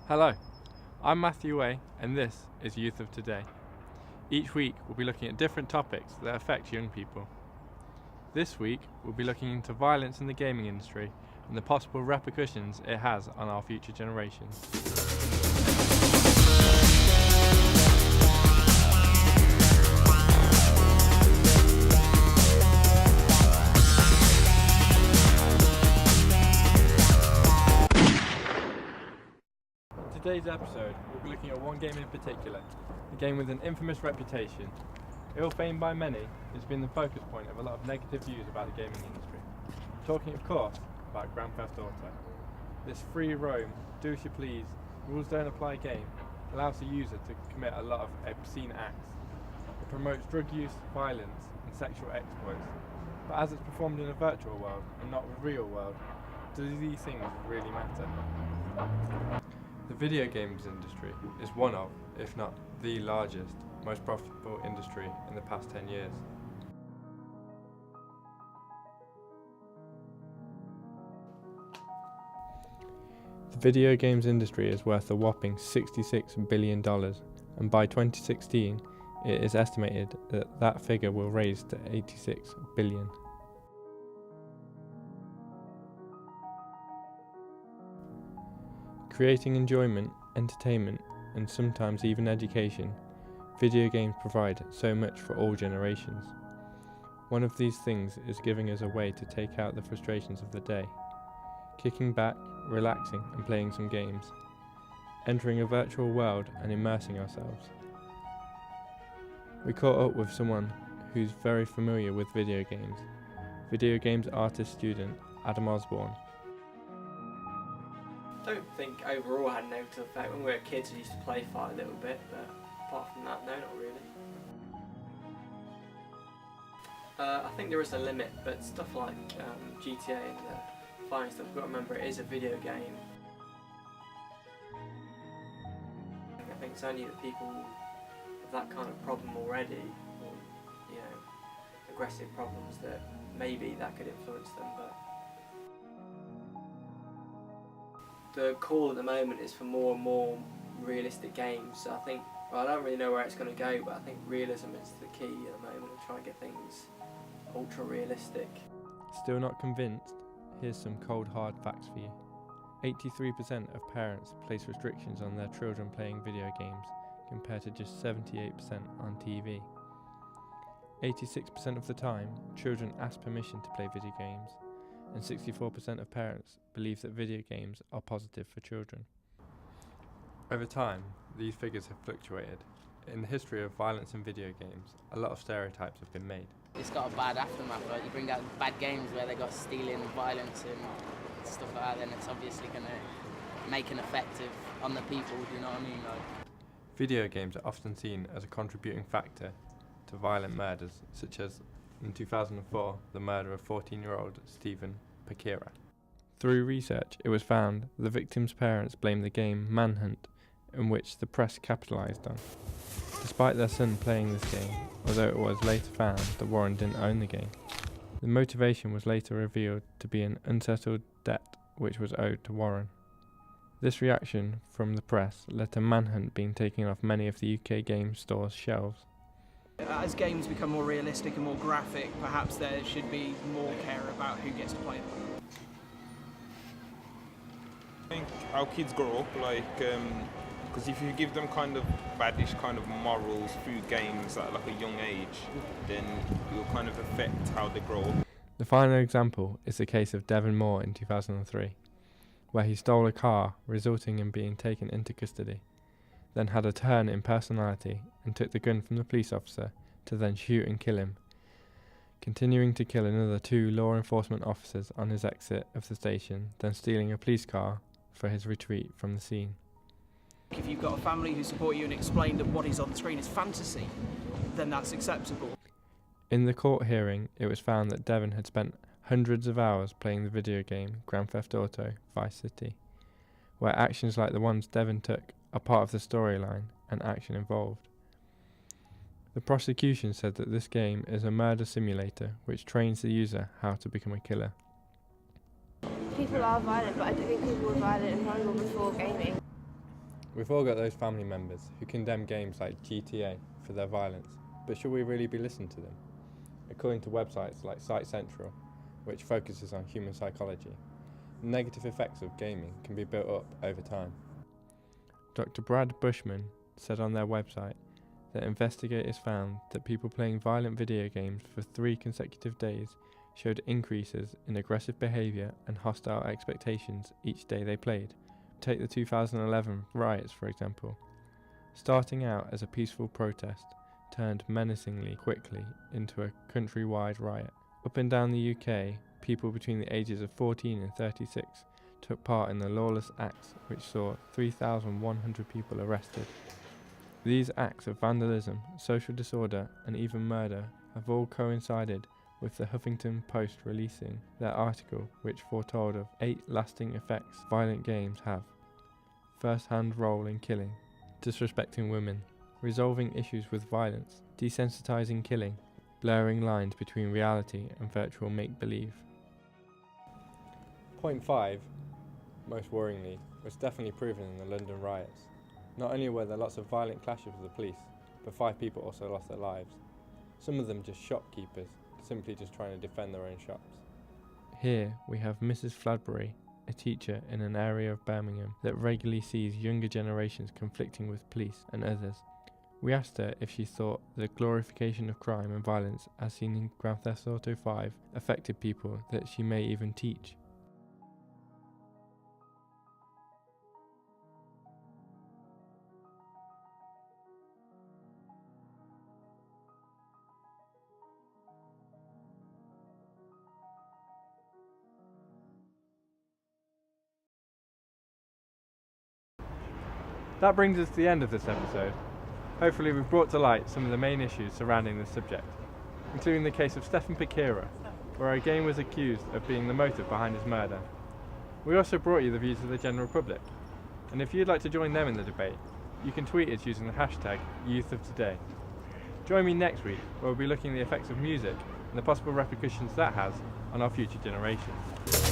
Hello, I'm Matthew Way and this is Youth of Today. Each week we'll be looking at different topics that affect young people. This week we'll be looking into violence in the gaming industry and the possible repercussions it has on our future generations. In today's episode, we'll be looking at one game in particular, a game with an infamous reputation. Ill-famed by many, it's been the focus point of a lot of negative views about the gaming industry. Talking, of course, about Grand Theft Auto. This free roam, do as you please, rules don't apply game allows the user to commit a lot of obscene acts. It promotes drug use, violence, and sexual exploits. But as it's performed in a virtual world and not the real world, do these things really matter? The video games industry is one of, if not the largest, most profitable industry in the past 10 years. The video games industry is worth a whopping $66 billion, and by 2016 it is estimated that that figure will raise to $86 billion. Creating enjoyment, entertainment, and sometimes even education, video games provide so much for all generations. One of these things is giving us a way to take out the frustrations of the day, kicking back, relaxing and playing some games, entering a virtual world and immersing ourselves. We caught up with someone who's very familiar with video games artist student Adam Osborne. I don't think overall had a negative effect. When we were kids we used to play fight a little bit, but apart from that, no, not really. I think there is a limit, but stuff like GTA and the fighting stuff, you've got to remember it is a video game. I think it's only the people with that kind of problem already, or aggressive problems, that maybe that could influence them, but the call at the moment is for more and more realistic games. So I think, I don't really know where it's going to go, but I think realism is the key at the moment, and try and get things ultra realistic. Still not convinced? Here's some cold hard facts for you. 83% of parents place restrictions on their children playing video games, compared to just 78% on TV. 86% of the time, children ask permission to play video games, and 64% of parents believe that video games are positive for children. Over time, these figures have fluctuated. In the history of violence in video games, a lot of stereotypes have been made. It's got a bad aftermath, right? You bring out bad games where they got stealing, violence and stuff like that, then it's obviously going to make an effect on the people, do you know what I mean? Video games are often seen as a contributing factor to violent murders, such as in 2004, the murder of 14-year-old Stephen Pekira. Through research, it was found the victim's parents blamed the game Manhunt, in which the press capitalised on. Despite their son playing this game, although it was later found that Warren didn't own the game. The motivation was later revealed to be an unsettled debt which was owed to Warren. This reaction from the press led to Manhunt being taken off many of the UK game stores' shelves. As games become more realistic and more graphic, perhaps there should be more care about who gets to play them. I think our kids grow up, because if you give them kind of baddish kind of morals through games at like a young age, then it will kind of affect how they grow up. The final example is the case of Devon Moore in 2003, where he stole a car, resulting in being taken into custody, then had a turn in personality and took the gun from the police officer to then shoot and kill him, continuing to kill another 2 law enforcement officers on his exit of the station, then stealing a police car for his retreat from the scene. If you've got a family who support you and explain that what is on the screen is fantasy, then that's acceptable. In the court hearing, it was found that Devon had spent hundreds of hours playing the video game Grand Theft Auto Vice City, where actions like the ones Devon took are part of the storyline and action involved. The prosecution said that this game is a murder simulator which trains the user how to become a killer. People are violent, but I don't think people were violent and horrible before gaming. We've all got those family members who condemn games like GTA for their violence, but should we really be listening to them? According to websites like Site Central, which focuses on human psychology, the negative effects of gaming can be built up over time. Dr. Brad Bushman said on their website that investigators found that people playing violent video games for 3 consecutive days showed increases in aggressive behaviour and hostile expectations each day they played. Take the 2011 riots, for example. Starting out as a peaceful protest turned menacingly quickly into a countrywide riot. Up and down the UK, people between the ages of 14 and 36 took part in the lawless acts which saw 3,100 people arrested. These acts of vandalism, social disorder and even murder have all coincided with the Huffington Post releasing their article which foretold of 8 lasting effects violent games have. First-hand role in killing, disrespecting women, resolving issues with violence, desensitizing killing, blurring lines between reality and virtual make-believe. Point 5, most worryingly, was definitely proven in the London riots. Not only were there lots of violent clashes with the police, but 5 people also lost their lives. Some of them just shopkeepers, simply just trying to defend their own shops. Here we have Mrs. Fladbury, a teacher in an area of Birmingham that regularly sees younger generations conflicting with police and others. We asked her if she thought the glorification of crime and violence as seen in Grand Theft Auto 5 affected people that she may even teach. That brings us to the end of this episode. Hopefully we've brought to light some of the main issues surrounding this subject, including the case of Stefan Piquera, where a game was accused of being the motive behind his murder. We also brought you the views of the general public, and if you'd like to join them in the debate, you can tweet us using the hashtag YouthOfToday. Join me next week where we'll be looking at the effects of music and the possible repercussions that has on our future generations.